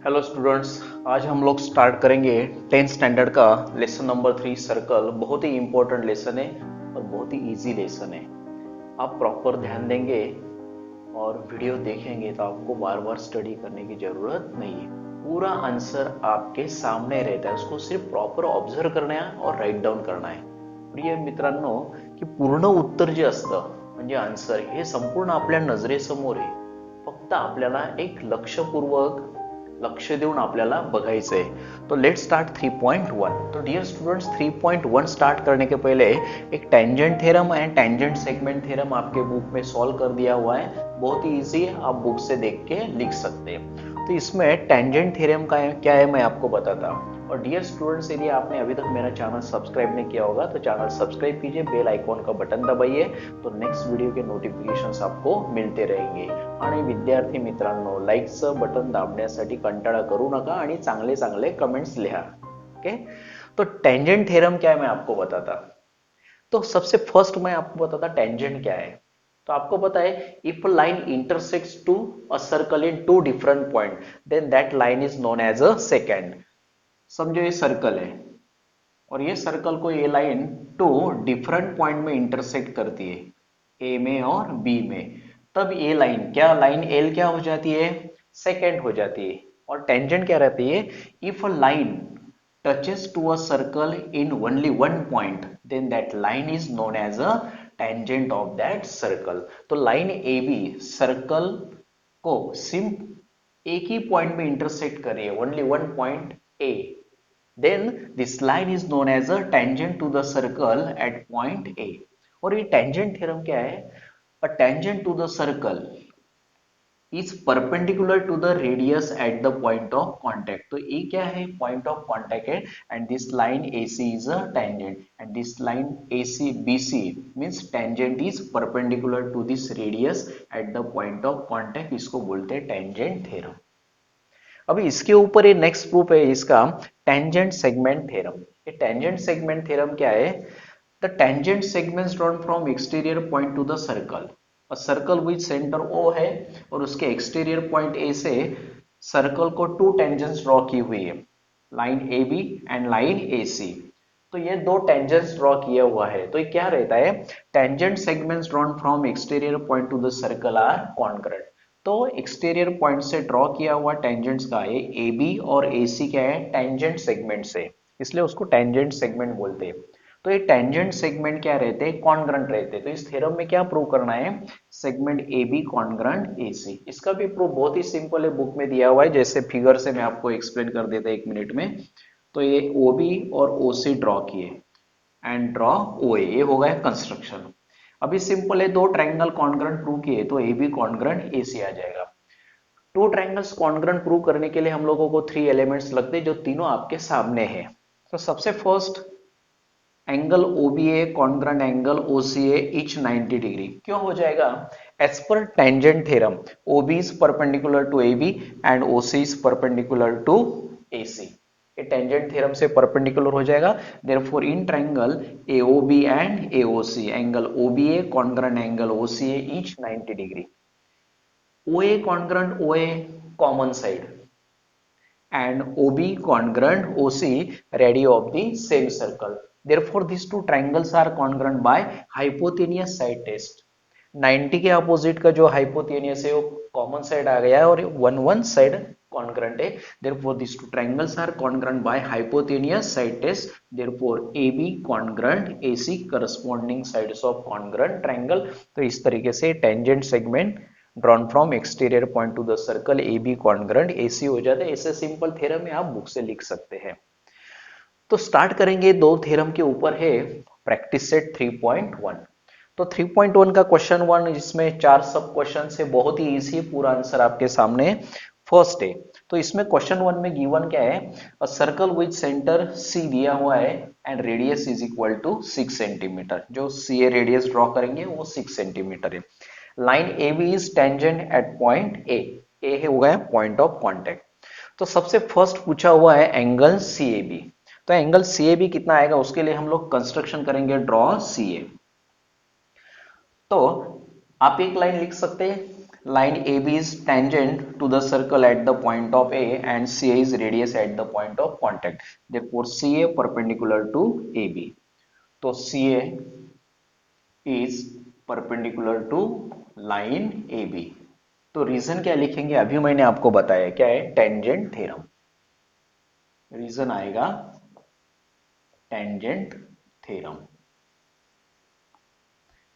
Hello students. आज हम लोग स्टार्ट करेंगे 10th स्टैंडर्ड का लेसन नंबर 3 सर्कल। बहुत ही इंपॉर्टेंट लेसन है और बहुत ही इजी लेसन है। आप प्रॉपर ध्यान देंगे और वीडियो देखेंगे तो आपको बार बार स्टडी करने की जरूरत नहीं है। पूरा आंसर आपके सामने रहता है, उसको सिर्फ प्रॉपर ऑब्झर्व करना है और राईट डाऊन करना है। प्रिय मित्रांनो, की पूर्ण उत्तर जे असतं म्हणजे आन्सर हे संपूर्ण आपल्या नजरेसमोर आहे. फक्त आपल्याला एक लक्ष देऊन आपल्याला बघायचंय. तो लेट स्टार्ट 3.1. तो डियर स्टूडेंट्स, 3.1 स्टार्ट करने के पहले एक tangent theorem and tangent segment theorem आपके बुक में सॉल्व कर दिया हुआ है. बहुत ही इजी है, आप बुक से देख के लिख सकते हैं. तो इसमें टेंजेंट थ्योरम का क्या है मैं आपको बताता हूँ. और डियर स्टूडेंट्स, यदि आपने अभी तक मेरा चैनल सब्सक्राइब नहीं किया होगा तो चैनल सब्सक्राइब कीजिए, बेल आइकॉन का बटन दबाइए, तो नेक्स्ट वीडियो के नोटिफिकेशंस आपको मिळते रहेंगे. आणि विद्यार्थी मित्रांनो, लाईकचं बटन दाबण्यासाठी कंटाळा करू नका आणि चांगले चांगले कमेंट्स लिहा. ओके. तो टेंजेंट थ्योरम क्या है मैं आपको बताता. तो सबसे फर्स्ट मैं आपको बताता टेंजेंट क्या है. तो आपको पता है, if line intersects to a circle in two different point then that line is known as a secant. समझो ये सर्कल है और ये सर्कल को ये लाइन टू डिफरेंट पॉइंट में इंटरसेक्ट करती है, ए में और बी में. तब ये लाइन एल क्या हो जाती है, सेकेंड हो जाती है. और टेंजेंट क्या रहती है, if a line touches to a circle in only one point then that line is known as a tangent of that circle. तो लाइन ए बी सर्कल को सिर्फ एक ही पॉइंट में इंटरसेक्ट कर रही है, only one point A, then this line is known as a tangent to the circle at point A. और ये tangent थ्योरम क्या है, a tangent to the circle is perpendicular to the radius at the point of contact. तो ये क्या है, point of contact है, and this line AC is a tangent and this line AC BC means tangent is perpendicular to this radius at the point of contact. इसको बोलते हैं tangent theorem. अभी इसके ऊपर ये नेक्स्ट प्रूफ है इसका टेंजेंट सेगमेंट थ्योरम. ये टेंजेंट सेगमेंट थ्योरम क्या है, the tangent segments drawn from exterior point to the circle. और सर्कल विद सेंटर O है और उसके एक्सटीरियर पॉइंट A से सर्कल को टू टेंजेंट्स ड्रॉ की हुई है, line AB and line AC. तो ये दो टेंजेंट्स ड्रॉ किया हुआ है. तो ये क्या रहता है, tangent segments drawn from exterior point to the circle are congruent. तो एक्सटीरियर पॉइंट से ड्रॉ किया हुआ टेंजेंट्स का है ए बी और ए सी क्या है, टेंजेंट सेगमेंट से, इसलिए उसको टेंजेंट सेगमेंट बोलते हैं. तो ये टेंजेंट सेगमेंट क्या रहते हैं, कॉन्ग्रुएंट रहते हैं. तो इस थ्योरम में क्या प्रूव करना है, सेगमेंट ए बी कॉन्ग्रुएंट ए सी. इसका भी प्रूफ बहुत ही सिंपल है, बुक में दिया हुआ है, जैसे फिगर से मैं आपको एक्सप्लेन कर देता एक मिनट में. तो ये ओ बी और ओ सी ड्रॉ किए एंड ड्रॉ ओ ए, ये हो गया कंस्ट्रक्शन. अभी सिंपल है, दो ट्रायंगल कॉन्ग्रुएंट प्रूव किए तो ए बी कॉन्ग्रुएंट ए सी आ जाएगा. टू ट्रायंगल्स कॉन्ग्रुएंट प्रूव करने के लिए हम लोगों को थ्री एलिमेंट्स लगते हैं जो तीनों आपके सामने हैं. तो सबसे first angle OBA congruent angle OCA each 90 degree. क्यों हो जाएगा, एज पर tangent theorem OB is perpendicular to AB and OC is perpendicular to AC. ये टेंजेंट थ्योरम से परपेंडिकुलर हो जाएगा. Therefore in triangle AOB and AOC angle OBA congruent angle OCA each 90 degree. OA congruent OA common side and OB congruent OC radio of the same circle. Therefore, these two triangles are congruent by hypotenuse side test. 90 के opposite का जो hypotenuse है वो common side आ गया है और one side congruent है. Therefore, these two triangles are congruent by hypotenuse side test. Therefore, AB congruent AC corresponding sides of congruent triangle. तो इस तरीके से tangent segment drawn from exterior point to the circle A B congruent AC हो जाता है. ऐसे simple theorem है, आप बुक से लिख सकते हैं. तो स्टार्ट करेंगे, दो थ्योरम के ऊपर है प्रैक्टिस सेट 3.1. तो 3.1 का क्वेश्चन 1, इसमें चार सब क्वेश्चन है, बहुत ही इजी है, पूरा आंसर आपके सामने फर्स्ट है. तो इसमें क्वेश्चन 1 में गिवन क्या है, a circle with centre C दिया हुआ है and radius is equal to 6 centimetre. जो CA रेडियस ड्रॉ करेंगे वो 6 सेंटीमीटर है. Line A B is tangent at point A, A है हो गया पॉइंट ऑफ कांटेक्ट. तो सबसे फर्स्ट पूछा हुआ है एंगल CAB. तो एंगल CAB कितना आएगा, उसके लिए हम लोग कंस्ट्रक्शन करेंगे, ड्रॉ CA. तो आप एक लाइन लिख सकते हैं, line AB is tangent to the circle at the point of A and CA is radius at the point of contact. Therefore CA perpendicular to AB. तो CA is perpendicular to line AB. तो reason क्या लिखेंगे, अभी मैंने आपको बताया क्या है, टेंजेंट थ्योरम. रीजन आएगा tangent theorem,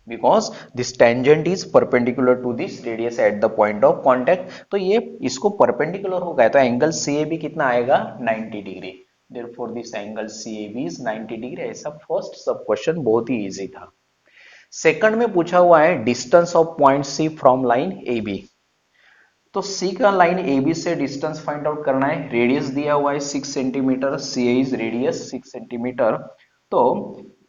because this tangent is perpendicular to this radius at the point of contact. तो ये इसको perpendicular हो गया तो एंगल CAB कितना आएगा, 90 degree. therefore this angle CAB is 90 degree. ऐसा फर्स्ट सब क्वेश्चन बहुत ही इजी था. सेकंड में पूछा हुआ है distance of point C from line AB. तो C का लाइन AB से डिस्टेंस फाइंड आउट करना है. रेडियस दिया हुआ है 6 centimetre, CA is radius 6 centimetre. तो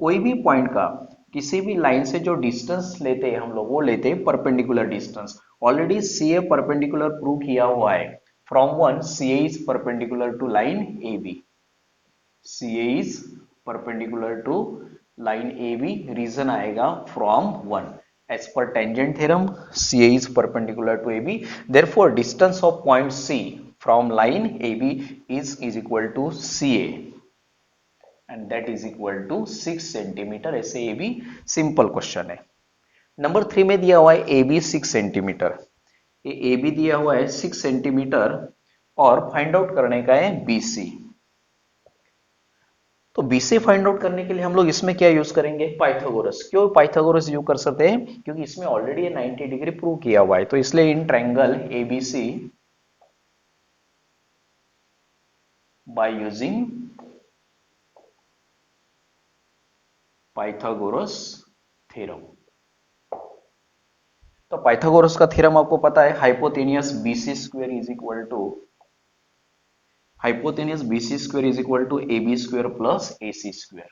कोई भी पॉइंट का किसी भी लाइन से जो डिस्टेंस लेते हैं हम लोग वो लेते हैं perpendicular distance. Already CA perpendicular prove किया हुआ है. From one CA is perpendicular to line AB. CA is perpendicular to line AB. Reason आएगा from one. As per tangent theorem, CA is perpendicular to AB. Therefore, distance of point C from line AB is equal to CA, and that is equal to 6 centimetre. ऐसे AB simple question है. Number 3 में दिया हुआ है AB 6 centimetre. ये AB दिया हुआ है 6 सेंटीमीटर और फाइंड आउट करने का है BC. तो BC फाइंड आउट करने के लिए हम लोग इसमें क्या यूज करेंगे, पाइथागोरस. क्यों पाइथागोरस यूज कर सकते हैं, क्योंकि इसमें ऑलरेडी 90 डिग्री प्रूव किया हुआ है. तो इसलिए in triangle ABC by using Pythagoras theorem. तो पाइथागोरस का थ्योरम आपको पता है, hypotenuse BC square is equal to hypotenuse BC square is equal to AB square plus AC square.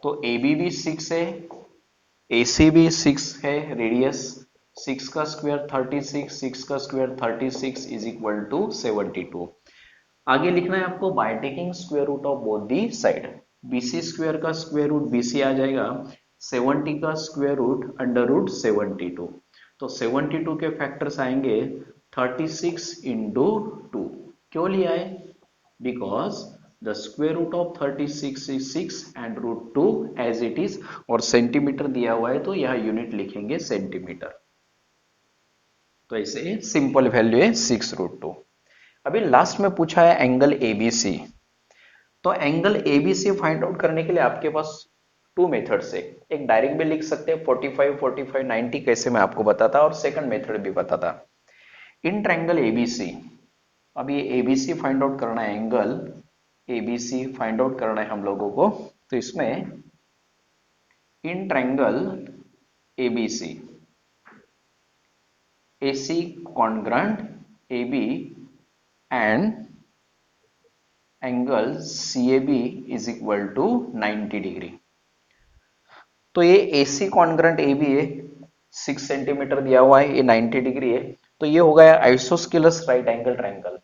तो AB भी 6 है, AC भी 6 है, रेडियस 6 का स्क्वायर 36, 6 का स्क्वायर 36 इज इक्वल टू 72. आगे लिखना है आपको by taking square root of both the side. BC square का स्क्वायर रूट BC आ जाएगा, 70 का स्क्वायर रूट अंडर रूट 72. तो 72 के फैक्टर्स आएंगे 36 into 2. क्यों लिया है, because the square root of 36 is 6 and root 2 as it is. और सेंटीमीटर दिया हुआ है तो यह यूनिट लिखेंगे सेंटीमीटर. तो ऐसे सिंपल वैल्यू है 6 रूट 2. अभी लास्ट में पूछा है एंगल ABC. तो एंगल ABC फाइंड आउट करने के लिए आपके पास टू मेथड्स है. एक डायरेक्ट भी लिख सकते हैं 45 45 90 कैसे मैं आपको बताता, और सेकंड मेथड भी बताता. इन ट्रायंगल ABC, अब ये ABC फाइंड आउट करना है, एंगल ABC फाइंड आउट करना है हम लोगों को. तो इसमें in triangle ABC AC congruent AB and angle CAB is equal to 90 degree. तो ये AC कॉन्ग्रुएंट AB है, 6 सेंटीमीटर दिया हुआ है, ये 90 डिग्री है. तो ये हो गया isosceles right angle triangle.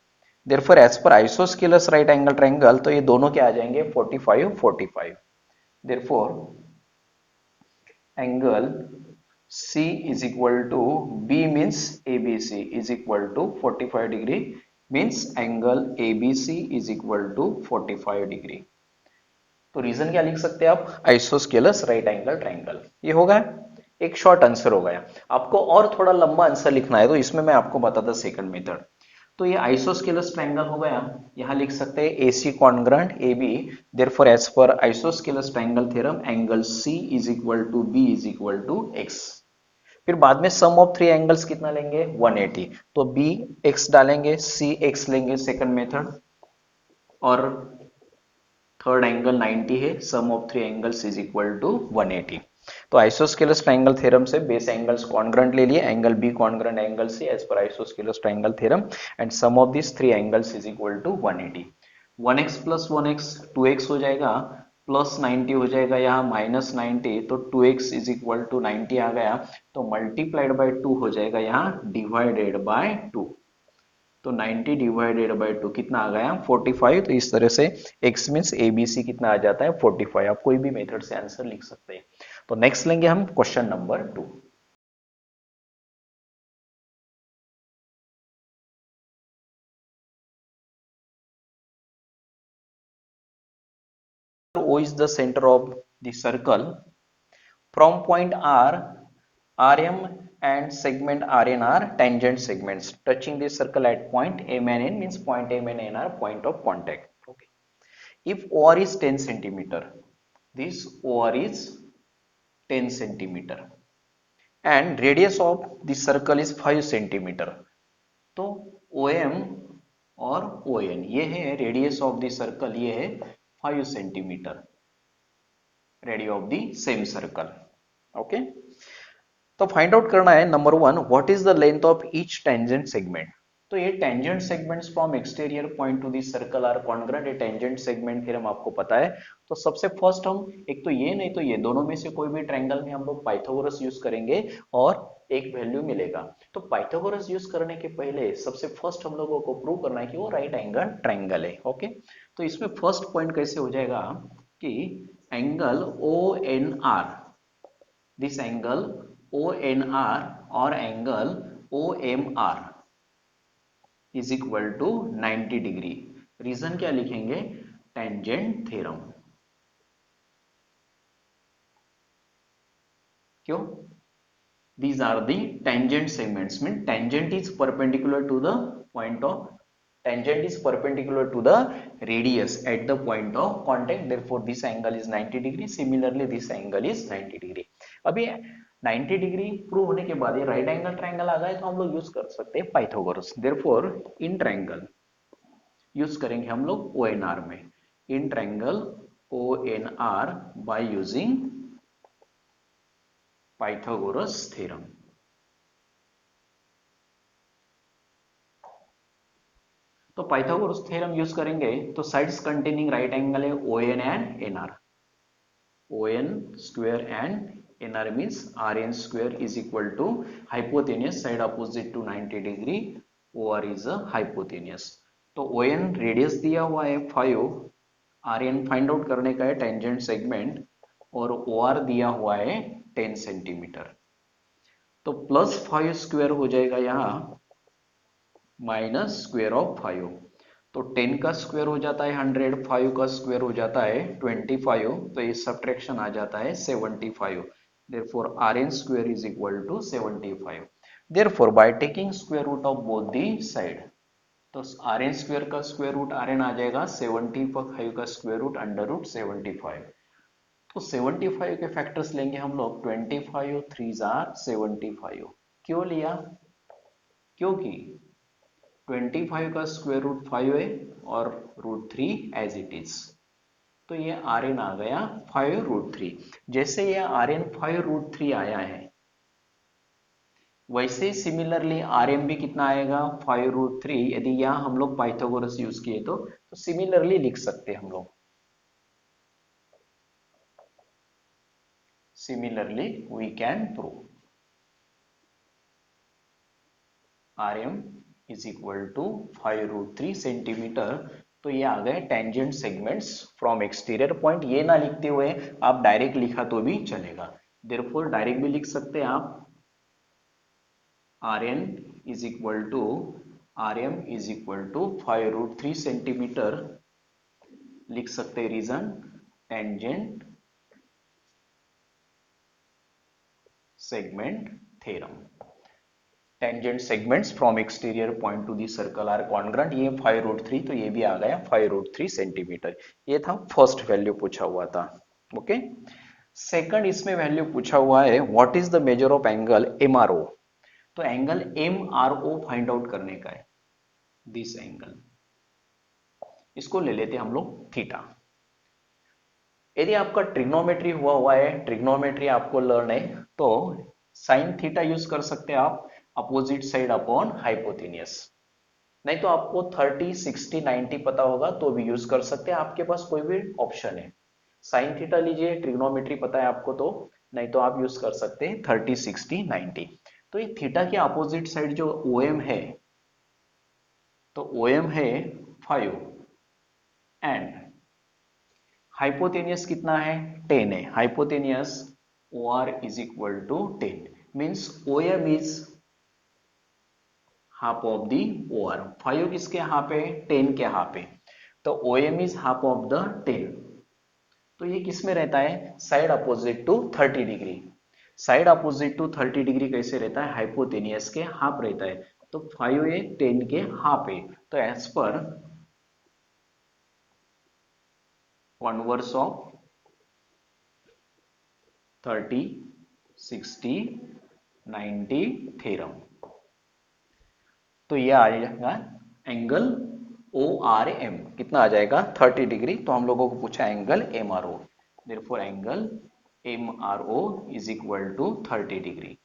Therefore as पर आइसोस्केलस राइट एंगल ट्रायंगल तो ये दोनों क्या आ जाएंगे 45 45. Therefore angle C is equal to B means ABC is equal to 45 degree, means angle ABC is equal to 45 degree. तो रीजन क्या लिख सकते हैं आप, आइसोस्केलस राइट एंगल ट्रायंगल. ये होगा एक शॉर्ट आंसर हो गया. आपको और थोड़ा लंबा आंसर लिखना है तो इसमें मैं आपको बताता सेकंड मेथड. तो ये आइसोस्केलस ट्रायंगल हो गया. यहां लिख सकते हैं AC congruent AB. Therefore as पर isosceles triangle theorem angle C is equal to B is equal to X. फिर बाद में सम ऑफ 3 एंगल्स कितना लेंगे 180. तो B X डालेंगे, C X लेंगे सेकंड मेथड, और थर्ड एंगल 90 है, sum of 3 angles is equal to 180. तो आइसोस्केलस ट्रायंगल थ्योरम से बेस एंगल्स कॉन्ग्रुएंट ले लिए, angle B congruent angle C as पर isosceles triangle theorem, and sum of this 3 angles is equal to 180. 1x plus 1x 2x हो जाएगा, plus 90 हो जाएगा यहाँ माइनस 90. तो 2x इज इक्वल टू 90 आ गया. तो मल्टीप्लाइड बाय 2 हो जाएगा यहाँ डिवाइडेड बाय 2. तो 90 डिवाइडेड बाय 2 कितना आ गया 45. तो इस तरह से x मींस ABC कितना आ जाता है 45. आप कोई भी मेथड से आंसर लिख सकते हैं. तो नेक्स्ट लेंगे हम question number 2. O is the center of the circle. From point R, RM and segment RN are tangent segments. Touching the circle at point M and N means point M and N are point of contact. Okay. If OR is 10 centimeter, this OR is 10 centimeter and radius of the circle is 5 centimeter. तो OM और ON ये है radius of the circle, ये है 5 centimetre radius of the same circle. Okay, तो find out करना है number 1, what is the length of each tangent segment. तो ये tangent segments from exterior point to the circle are congruent. ये tangent segment theorem आपको पता है. तो सबसे फर्स्ट हम एक तो ये नहीं तो ये दोनों में से कोई भी ट्रायंगल में हम लोग पाइथागोरस यूज करेंगे और एक वैल्यू मिलेगा. तो पाइथागोरस यूज करने के पहले सबसे फर्स्ट हम लोगों को प्रूव करना है कि वो राइट एंगल ट्रायंगल है. ओके, तो इसमें फर्स्ट पॉइंट कैसे हो जाएगा कि angle ONR, this angle ONR और angle OMR is equal to 90 degree. Reason क्या लिखेंगे, टेंजेंट थ्योरम. क्यों, these are the tangent segments, mean tangent is perpendicular to the point of, tangent is perpendicular to the radius at the point of contact, therefore this angle is 90 degree. Similarly this angle is 90 degree. अभी 90 degree prove होने के बाद ये right angle triangle आ गए तो हम लोग use कर सकते हैं Pythagoras. Therefore in triangle use करेंगे हम लोग ONR में, in triangle ONR bye using Pythagoras theorem. तो पाइथागोरस थ्योरम यूज करेंगे तो साइड्स कंटेनिंग राइट एंगल है ON and NR. ON square and NR means RN square is equal to hypotenuse side opposite to 90 degree, OR is a hypotenuse. तो ON radius दिया हुआ है 5, RN find out करने का है tangent segment और OR दिया हुआ है 10 सेंटीमीटर. तो प्लस 5 स्क्वायर हो जाएगा यहाँ माइनस स्क्वायर ऑफ 5. तो 10 का स्क्वायर हो जाता है 100, 5 का स्क्वायर हो जाता है 25, तो ये सब्ट्रैक्शन आ जाता है 75. Therefore Rn square is equal to 75. Therefore by taking square root of both the side, तो Rn square का स्क्वायर रूट Rn आ जाएगा 75 का स्क्वायर रूट अंडर रूट 75. तो 75 के फैक्टर्स लेंगे हम लोग, 25 3s are 75. क्यों लिया, क्योंकि 25 का स्क्वायर रूट 5 है और रूट 3 एज इट इज. तो ये Rn आ गया 5 रूट 3. जैसे ये Rn 5 रूट 3 आया है वैसे सिमिलरली Rm भी कितना आएगा 5 रूट 3. यदि यहाँ हम लोग पाइथागोरस यूज किए तो सिमिलरली लिख सकते हैं हम लोग. Similarly we can prove Rm is equal to 5 root 3 centimetre. तो ये आ गए tangent segments from exterior point. ये ना लिखते हुए आप डायरेक्ट लिखा तो भी चलेगा. देयरफॉर डायरेक्ट भी लिख सकते हैं आप, Rn is equal to Rm is equal to 5 root 3 centimetre लिख सकते हैं. Reason tangent segment theorem. Tangent segments from exterior point to the circle are congruent. ये 5 रूट 3 तो ये भी आ गया 5 रूट 3 सेंटीमीटर. ये था फर्स्ट वैल्यू पूछा हुआ था. ओके, सेकंड इसमें वैल्यू पूछा हुआ है what is the measure of angle MRO. तो एंगल MRO फाइंड आउट करने का है. दिस एंगल, इसको ले लेते हम लोग थीटा. यदि आपका ट्रिग्नोमेट्री हुआ है, ट्रिग्नोमेट्री आपको लर्न है तो साइन थीटा यूज कर सकते हैं आप अपोजिट साइड अपॉन हाइपोटेनियस. नहीं तो आपको 30 60 90 पता होगा तो भी यूज कर सकते हैं. आपके पास कोई भी ऑप्शन है. साइन थीटा लीजिए, ट्रिग्नोमेट्री पता है आपको तो, नहीं तो आप यूज कर सकते हैं 30 60 90. तो ये थीटा के अपोजिट साइड जो OM है, तो OM है 5 एंड हाइपोटेनियस कितना है 10 है. Hypotenuse OR is equal to 10 means OM is half of the OR. 5 किसके हाफ है 10 के हाफ है. तो OM is half of the 10. तो ये किस में रहता है? Side opposite to 30 degree. Side opposite to 30 degree कैसे रहता है? हाइपोटेनियस के हाफ रहता है। तो 5 है 10 के हाफ है। तो as per converse of 30, 60, 90 theorem, तो ये आ जाएगा एंगल ओ आर एम। कितना आ जाएगा? 30 डिग्री। तो हम लोगों को पूछा angle M R O, therefore angle M R O is equal to 30 degree.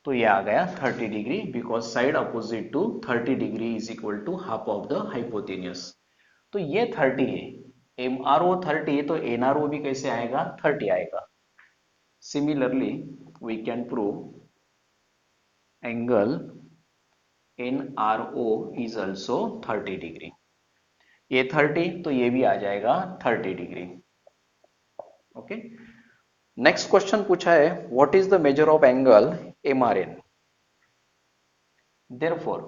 तो ये आ गया 30 degree, because side opposite to 30 degree is equal to half of the hypotenuse. तो ये 30 है, एम आर ओ 30 है, तो एन आर ओ भी कैसे आएगा? 30 आएगा। Similarly we can prove angle N R O is also 30 degree. ये 30 तो ये भी आ जाएगा 30 डिग्री। ओके, नेक्स्ट क्वेश्चन पूछा है what is the measure of angle M R N. Therefore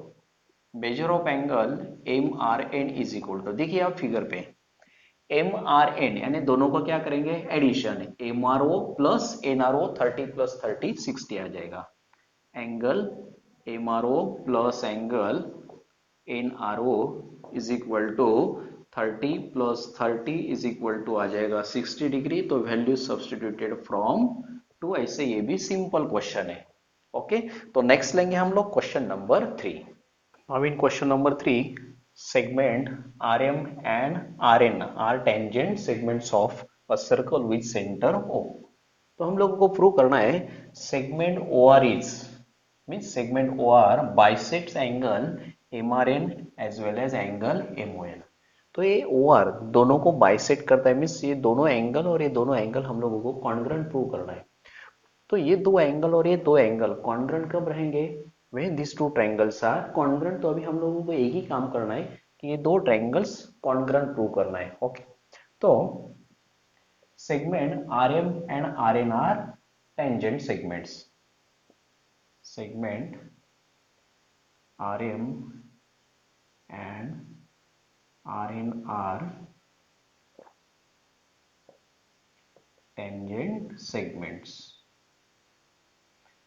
measure of angle M R N is equal to, देखिए आप figure पे एम आर एन यानी दोनों को क्या करेंगे? Addition, M R O plus N R O, 30 plus 30 60 आ जाएगा। Angle M R O plus angle N R O is equal to 30 plus 30 is equal to आ जाएगा 60 डिग्री। तो वैल्यू सब्सटीट्यूटेड फ्रॉम टू, ऐसे ये भी सिंपल क्वेश्चन है। Okay, तो नेक्स्ट लेंगे हम लोग क्वेश्चन नंबर 3। अब इन question number 3, segment RM and RN are tangent segments of a circle with center O। तो हम लोगों को प्रूव करना है segment OR is means segment OR bisects angle MRN as well as angle MON। तो ये OR दोनों को बाइसेक्ट करता है, मीन्स ये दोनों एंगल और ये दोनों एंगल हम लोगों को कॉन्ग्रुएंट प्रूव करना है। तो ये दो एंगल और ये दो एंगल कॉन्ग्रुएंट कब रहेंगे? When this two triangles are congruent. तो अभी हम लोगों को एक ही काम करना है कि ये दो ट्रायंगल्स कॉन्ग्रुएंट प्रूव करना है। ओके, तो segment RM and RN are tangent segments. Segment RM and RN are tangent segments.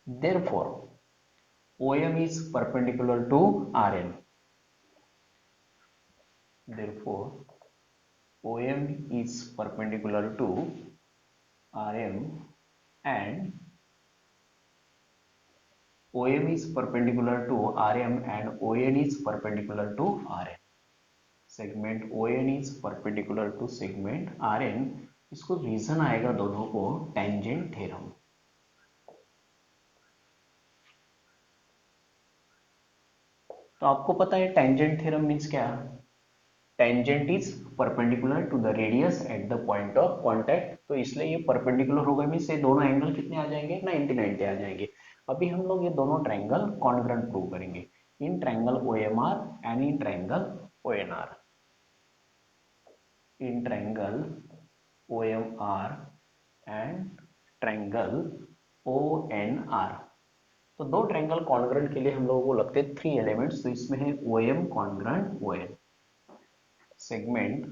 Therefore OM is perpendicular to RN. Therefore OM is perpendicular to RM and OM is perpendicular to RM and ON is perpendicular to RN. Segment ON is perpendicular to segment RN। इसको reason आएगा दोनों को tangent theorem. तो आपको पता है tangent theorem means क्या? Tangent is perpendicular to the radius at the point of contact. तो इसलिए ये परपेंडिकुलर होगा, मीन्स ये दोनों एंगल कितने आ जाएंगे? 90 आ जाएंगे। अभी हम लोग ये दोनों ट्रायंगल कॉन्ग्रुएंट प्रूव करेंगे in triangle OMR and in triangle ONR। In triangle OMR and triangle ONR। तो दो ट्रायंगल कॉन्ग्रुएंट के लिए हम लोगों को लगते हैं 3 एलिमेंट्स। तो इसमें है OM congruent ON। Segment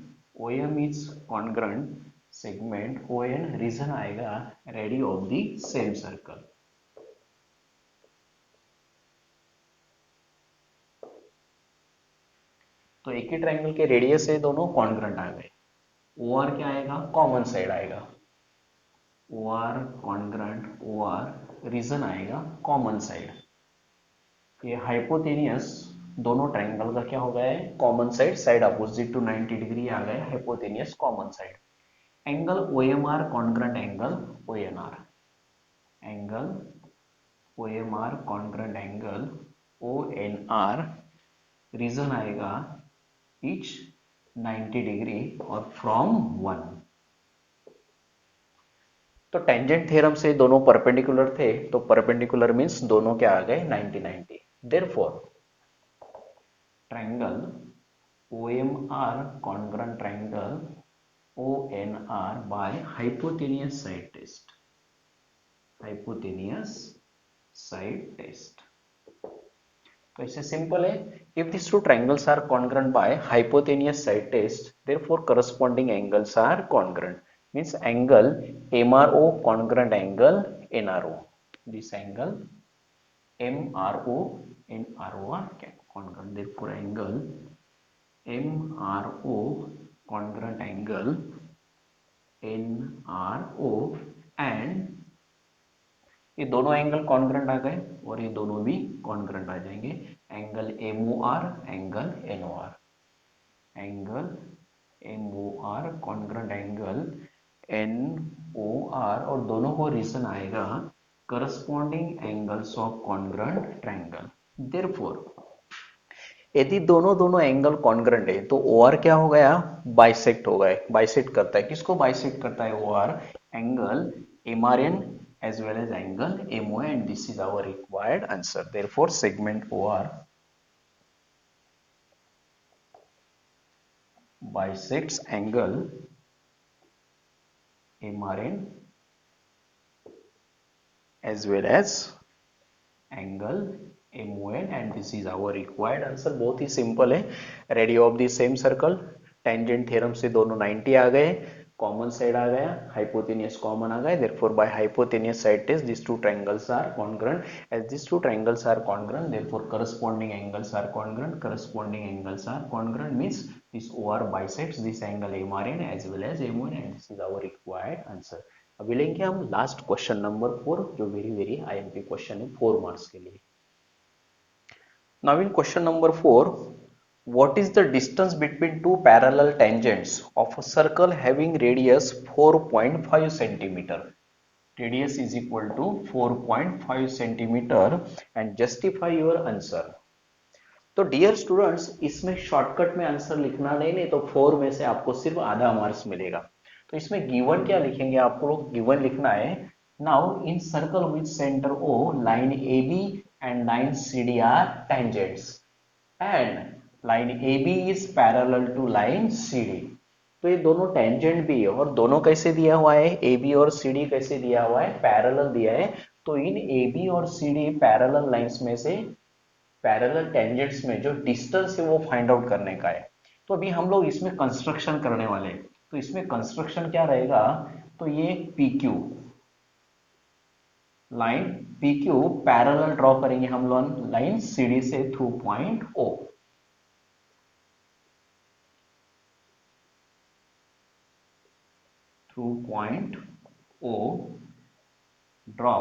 OM is congruent segment ON, reason आएगा radius of the same circle. तो एक ही ट्रायंगल के रेडियस से दोनों कॉन्ग्रुएंट आ गए। OR क्या आएगा? कॉमन साइड आएगा। OR कॉन्ग्रुएंट OR, रीजन आएगा कॉमन साइड। ये हाइपोटेनियस दोनों ट्रायंगल का क्या हो गया है? Common side. Side opposite to 90 degree आ गए hypotenuse common side. Angle OMR congruent angle ONR। Angle OMR congruent angle ONR, reason आएगा ईच 90 डिग्री और फ्रॉम 1। तो टेंजेंट थ्योरम से दोनों परपेंडिकुलर थे, तो परपेंडिकुलर मींस दोनों क्या आ गए? 90-90। Therefore triangle OMR congruent triangle ONR by hypotenuse side test। hypotenuse side test। तो इससे सिंपल है, if these two triangles are congruent by hypotenuse side test therefore corresponding angles are congruent, means angle MRO congruent angle NRO. This angle MRO and RO are congruent, therefore angle MRO congruent angle NRO, and ये दोनों angle congruent आ गए और ये दोनों भी congruent आ जाएंगे, angle MOR angle NOR, angle MOR congruent angle NOR, और दोनों को रीजन आएगा corresponding angles of congruent triangle. Therefore यदि दोनों एंगल कॉन्ग्रेंट है तो OR क्या हो गया, बाइसेक्ट हो गए, बाइसेक्ट करता है, किसको बाइसेक्ट करता है OR, angle MRN as well as angle MOA, and this is our required answer. Therefore segment OR bisects angle MRN as well as angle MON, and this is our required answer। बहुत ही simple है, radio of the same circle, tangent theorem से दोनों 90 आ गए, common side आ गया, hypotenuse common आ गया, therefore by hypotenuse side test these two triangles are congruent, as these two triangles are congruent therefore corresponding angles are congruent, corresponding angles are congruent means this OR bisects this angle MRN as well as MON, and this is our required answer। अभी लेंगे हम last question number 4, जो very IMP question है 4 marks के लिए। Now in question number 4, what is the distance between two parallel tangents of a circle having radius 4.5 centimeter? Radius is equal to 4.5 centimeter and justify your answer। तो dear students, इसमें shortcut में answer लिखना नहीं तो 4 में से आपको सिर्फ आधा मार्क्स मिलेगा। तो इसमें गिवन क्या लिखेंगे, आपको लोग गिवन लिखना है, now in circle with centre O line AB and line CD are tangents and line AB is parallel to line CD। तो ये दोनों टेंजेंट भी है और दोनों कैसे दिया हुआ है, AB और CD कैसे दिया हुआ है, पैरेलल दिया है। तो इन AB और CD पैरेलल लाइंस में से पैरेलल टेंजेंट्स में जो डिस्टेंस है वो फाइंड आउट करने का है। तो अभी हम लोग इसमें कंस्ट्रक्शन करने वाले हैं, तो इसमें कंस्ट्रक्शन क्या रहेगा, तो ये PQ line PQ parallel draw करेंगे हम लोग लाइन CD से through point O। Through point O draw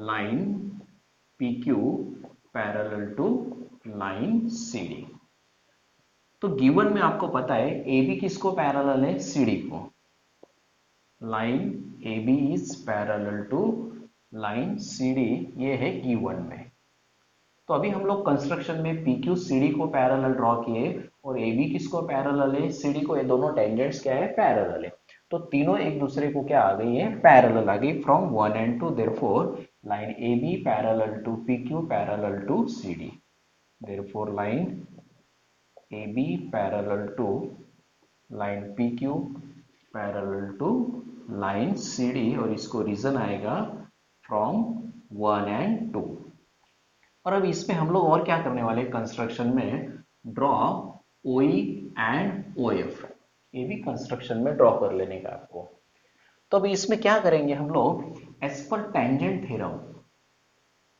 line PQ parallel to line CD। तो गिवन में आपको पता है AB किसको पैरेलल है, CD को, line AB is parallel to line CD, ये है गिवन में। तो अभी हम लोग कंस्ट्रक्शन में PQ CD को पैरेलल ड्रॉ किए और AB किसको पैरेलल है, CD को, ये दोनों टेंजेंट्स क्या है, पैरेलल है। तो तीनों एक दूसरे को क्या आ गई है, पैरेलल आ गई from 1 and 2, therefore line AB parallel to PQ parallel to CD, therefore line AB parallel to line PQ parallel to line CD, और इसको रीजन आएगा फ्रॉम 1 and 2। और अब इसमें हम लोग और क्या करने वाले कंस्ट्रक्शन में, ड्रॉ OE एंड OF, ये भी कंस्ट्रक्शन में ड्रॉ कर लेने का आपको। तो अभी इसमें क्या करेंगे हम लोग, एज पर tangent theorem,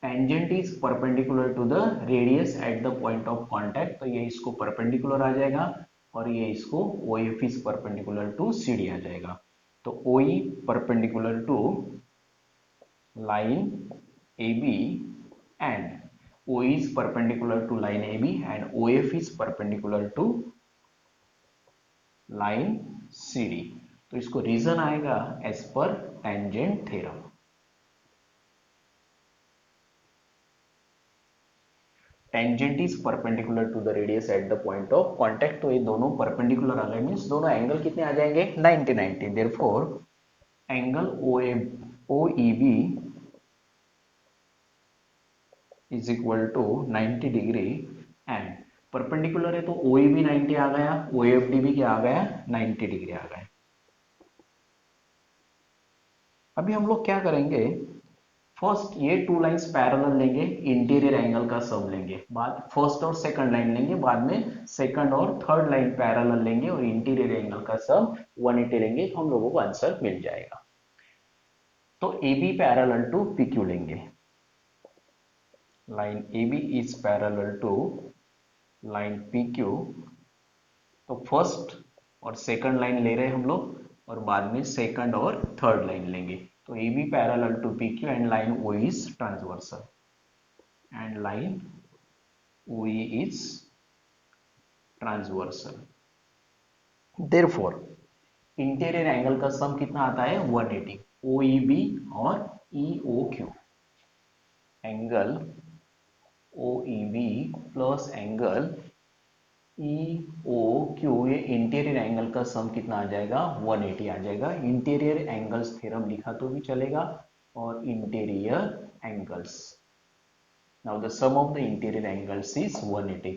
tangent is perpendicular to the radius at the point of contact, तो ये इसको परपेंडिकुलर आ जाएगा और ये इसको OF is perpendicular to CD आ जाएगा। तो OE perpendicular to line AB and OE is perpendicular to line AB and OF is perpendicular to line CD। तो इसको रीजन आएगा एज पर tangent theorem. Tangent is perpendicular to the radius at the point of contact, तो ये दोनों perpendicular आ गए, means दोनों angle कितने आ जाएंगे, 90-90। Therefore angle OEB is equal to 90 degree and perpendicular है तो OEB 90 आ गया, OFD भी क्या आ गया, 90 डिग्री आ गया। अभी हम लोग क्या करेंगे, फर्स्ट ये टू लाइंस पैरेलल लेंगे, इंटीरियर एंगल का सम लेंगे, बाद फर्स्ट और सेकंड लाइन लेंगे, बाद में सेकंड और थर्ड लाइन पैरेलल लेंगे और इंटीरियर एंगल का सम 180 लेंगे, तो हम लोगों को आंसर मिल जाएगा। तो A B parallel to P Q लेंगे, line A B is parallel to line P Q. तो फर्स्ट और सेकंड लाइन ले रहे हैं हम लोग और बाद में सेकंड और थर्ड लाइन लेंगे। तो A B parallel to P Q and line O is transversal, and line O is transversal. Therefore interior angle का सम कितना आता है 180, ओ ई बी और E O Q. Angle O E B plus angle E O Q, ये interior angle का sum कितना आ जाएगा 180 आ जाएगा। इंटीरियर एंगल्स थ्योरम लिखा तो भी चलेगा, और interior angles, now the sum of the interior angles is 180।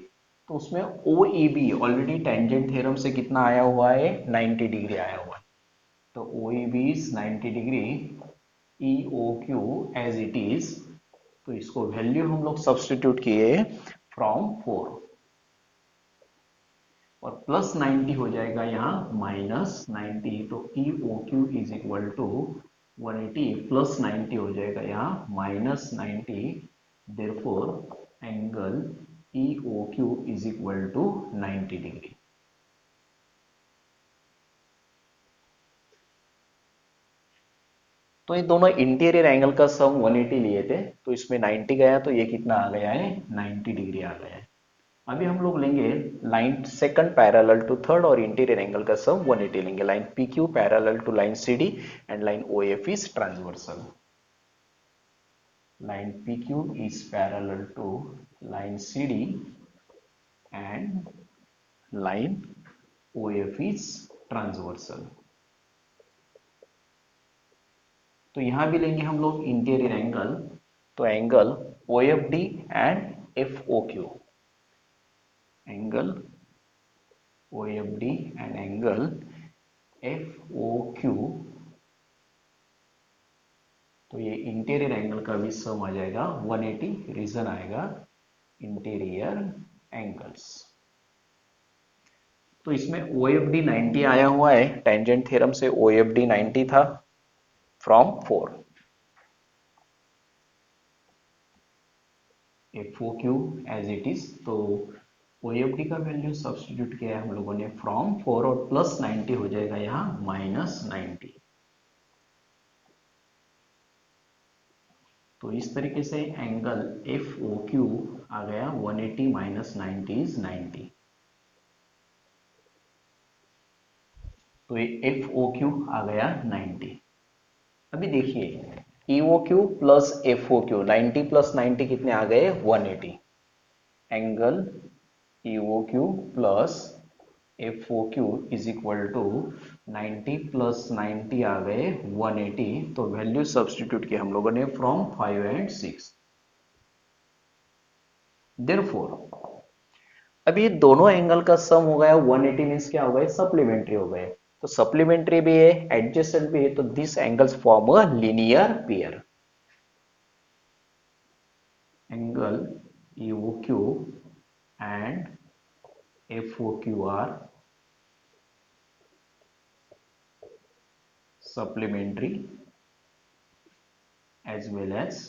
तो उसमें O E B already tangent theorem से कितना आया हुआ है 90 डिग्री आया हुआ है, तो O E B is 90 degree, E O Q as it is. तो इसको वैल्यू हम लोग सब्स्टिट्यूट किए फ्रॉम 4 और प्लस 90 हो जाएगा यहाँ माइनस 90, तो E O Q is equal to 180 plus 90 हो जाएगा यहाँ minus 90। Therefore angle E O Q is equal to 90 degree. तो ये दोनों इंटीरियर एंगल का सम 180 लिए थे, तो इसमें 90 गया, तो ये कितना आ गया है 90 डिग्री आ गया है। अभी हम लोग लेंगे line second parallel to third और इंटीरियर एंगल का सम 180 लेंगे। Line P Q parallel to line C D and line O F is transversal. Line P Q is parallel to line C D and line O F is transversal. तो यहां भी लेंगे हम लोग interior angle, तो angle O F D and F O Q, angle O F D and angle F O Q. तो ये interior angle का भी सम आ जाएगा 180, रीजन आएगा इंटीरियर एंगल्स। तो इसमें ओ एफ डी 90 आया हुआ है, टेंजेंट थ्योरम से ओ एफ डी 90 था from 4, F O Q as it is. तो ओ एफ डी का वैल्यू सब्स्टिट्यूट किया है हम लोगों ने फ्रॉम 4 और प्लस 90 हो जाएगा यहाँ माइनस 90। तो इस तरीके से एंगल एफ ओ क्यू आ गया 180 माइनस 90 इज 90। तो ये एफ ओ क्यू आ गया 90। अभी देखिए E O Q plus F O Q, 90 plus 90 कितने आ गए 180। Angle E O Q plus F O Q is equal to 90 plus 90 आ गए 180। तो वैल्यू सब्स्टिट्यूट किया हम लोगों ने फ्रॉम 5 एंड 6। देयरफॉर अभी ये दोनों एंगल का सम हो गया 180, मींस क्या हो गए सप्लीमेंट्री हो गए। तो सप्लीमेंट्री भी है एडजेसेंट भी है, तो this angles form a linear pair. Angle E O Q and F O Q are supplementary as well as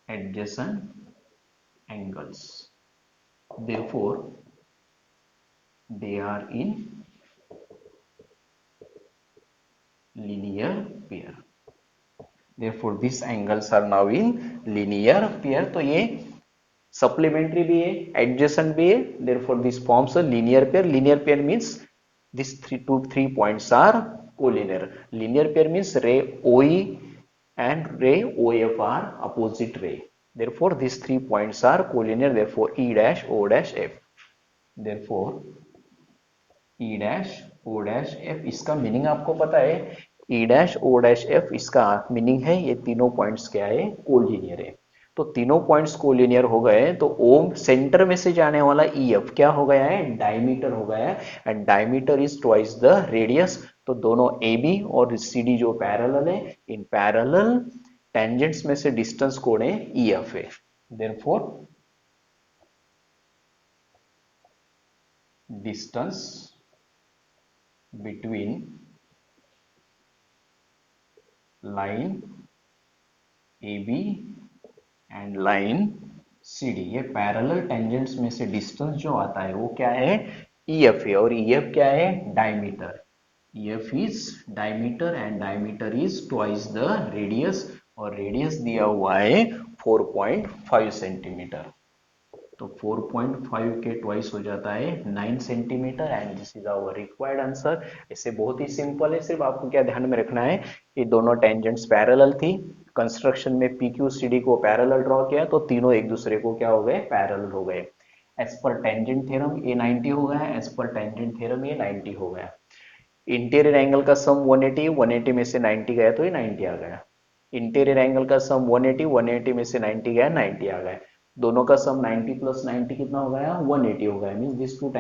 adjacent angles, therefore they are in linear pair, therefore these angles are now in linear pair। तो ये supplementary भी है adjacent भी है, therefore this forms a linear pair। linear pair means these three points are collinear। linear pair means ray OE and ray OF are opposite ray, therefore these 3 points are collinear, therefore E dash O dash F, therefore E dash O dash F। इसका meaning आपको पता है, E dash O dash F इसका meaning है ये तीनों points क्या है कोलिनियर है। तो तीनों पॉइंट्स कोलिनियर हो गए, तो ओम सेंटर में से जाने वाला EF क्या हो गया है डायमीटर हो गया है, and diameter is twice the radius. तो दोनों ए बी और सी डी जो पैरेलल है, इन पैरेलल टेंजेंट्स में से डिस्टेंस कोण है ई एफ है। Therefore distance between line A B and line C D, ये पैरेलल टेंजेंट्स में से डिस्टेंस जो आता है वो क्या है, ई एफ है। और ई एफ क्या है, diameter. E F is diameter and diameter is twice the radius, और रेडियस दिया हुआ है 4.5 सेंटीमीटर। तो 4.5 के ट्वाइस हो जाता है 9 centimetre and this is our required answer. इससे बहुत ही सिंपल है, सिर्फ आपको क्या ध्यान में रखना है कि दोनों टेंजेंट्स पैरेलल थी, कंस्ट्रक्शन में पी क्यू सी डी को पैरेलल ड्रॉ किया तो तीनों एक दूसरे को क्या हो गए, पैरेलल हो गए। एज पर टेंजेंट थ्योरम ये 90 हो गया, एज पर टेंजेंट थ्योरम ये 90 हो गया। इंटीरियर एंगल का सम 180, 180 में से 90 गया तो ये 90 आ गया। इंटीरियर एंगल का सम 180, 180 में से 90 गया, 90 आ गया। दोनों का सम 90 प्लस 90 कितना हो गया, 180 हो गया। Means this two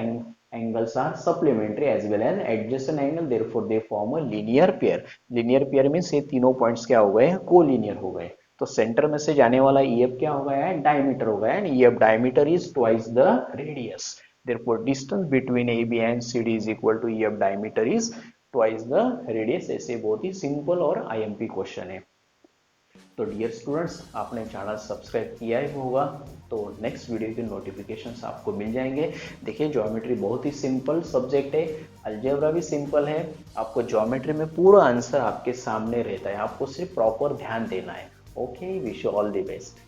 angles are supplementary as well as adjacent angle, therefore they form a linear pair. linear pair means ये तीनों पॉइंट्स क्या हो गए, कोलिनियर हो गए। तो सेंटर में से जाने वाला EF क्या हो गया है, डायमीटर हो गया है। EF diameter is twice the radius, therefore distance between AB and CD is equal to EF diameter is twice the radius। ऐसे बहुत ही सिंपल और IMP क्वेश्चन है। तो डियर स्टूडेंट्स, आपने चैनल सब्सक्राइब किया ही होगा तो नेक्स्ट वीडियो के नोटिफिकेशंस आपको मिल जाएंगे। देखिए ज्योमेट्री बहुत ही सिंपल सब्जेक्ट है, अलजेब्रा भी सिंपल है। आपको ज्योमेट्री में पूरा आंसर आपके सामने रहता है, आपको सिर्फ प्रॉपर ध्यान देना है। Okay, wish you all the best.